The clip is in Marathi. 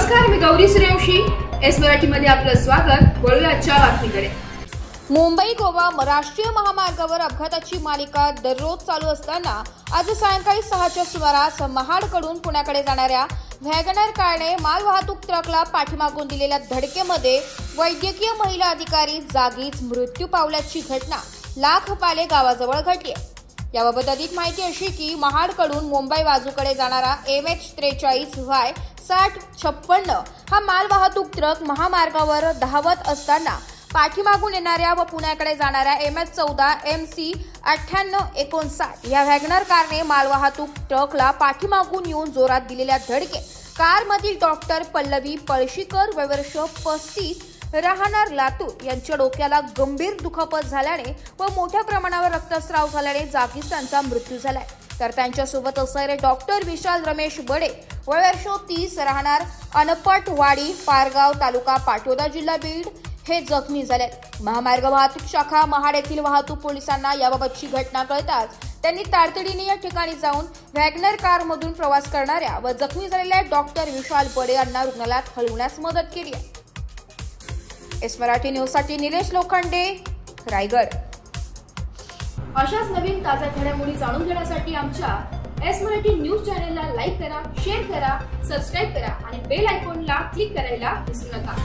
नमस्कार, मी गौरी सूर्यवंशी. एस मराठीमध्ये आपलं स्वागत. वळूया आजच्या बातमीकडे. मुंबई गोवा राष्ट्रीय महामार्गावर अपघाताची मालिका दररोज चालू असताना आज सायंकाळी 6च्या सुमारास महाडकडून पुण्याकडे जाणाऱ्या वॅगनर कारने मालवाहतूक ट्रकला पाठीमागून दिलेल्या धडकेमध्ये वैद्यकीय महिला अधिकारी जागीच मृत्यू पावल्याची घटना लाखपाले गावाजवळ घडली. याबाबत अधिक माहिती अशी की महाडकडून मुंबई बाजूकडे जाणारा MH43Y 6056 हा मालवाहतूक ट्रक महामार्गावर धावत असताना पाठीमागून येणाऱ्या व पुण्याकडे जाणाऱ्या MH14 MC 9859 या वॅगनर कारने मालवाहतूक ट्रकला पाठीमागून येऊन जोरात दिलेल्या धडके कारमधील डॉक्टर पल्लवी पळशीकर वर्ष 35 राहणार लातूर यांच्या डोक्याला गंभीर दुखापत झाल्याने व मोठ्या प्रमाणावर रक्तस्राव झाल्याने जागीच त्यांचा मृत्यू झालाय. तर त्यांच्यासोबत असणारे डॉक्टर विशाल रमेश बडे वर्ष 30 राहणार अनपटवाडी पारगाव तालुका पाटोदा जिल्हा बीड हे जखमी झाले. महामार्ग वाहतूक शाखा महाड येथील वाहतूक पोलिसांना याबाबतची घटना कळताच त्यांनी तातडीने या ठिकाणी जाऊन वॅगनर कारमधून प्रवास करणाऱ्या व जखमी झालेल्या डॉक्टर विशाल बडे यांना रुग्णालयात हलवण्यास मदत केली आहे. एस मराठी न्यूज साठी निलेश लोखंडे, रायगड. अशाच नवीन ताज्या घडामोडी जाणून घेण्यासाठी आमच्या एस मराठी न्यूज चॅनलला लाईक करा, शेअर करा, सबस्क्राईब करा आणि बेल आयकॉनला क्लिक करायला विसरू नका.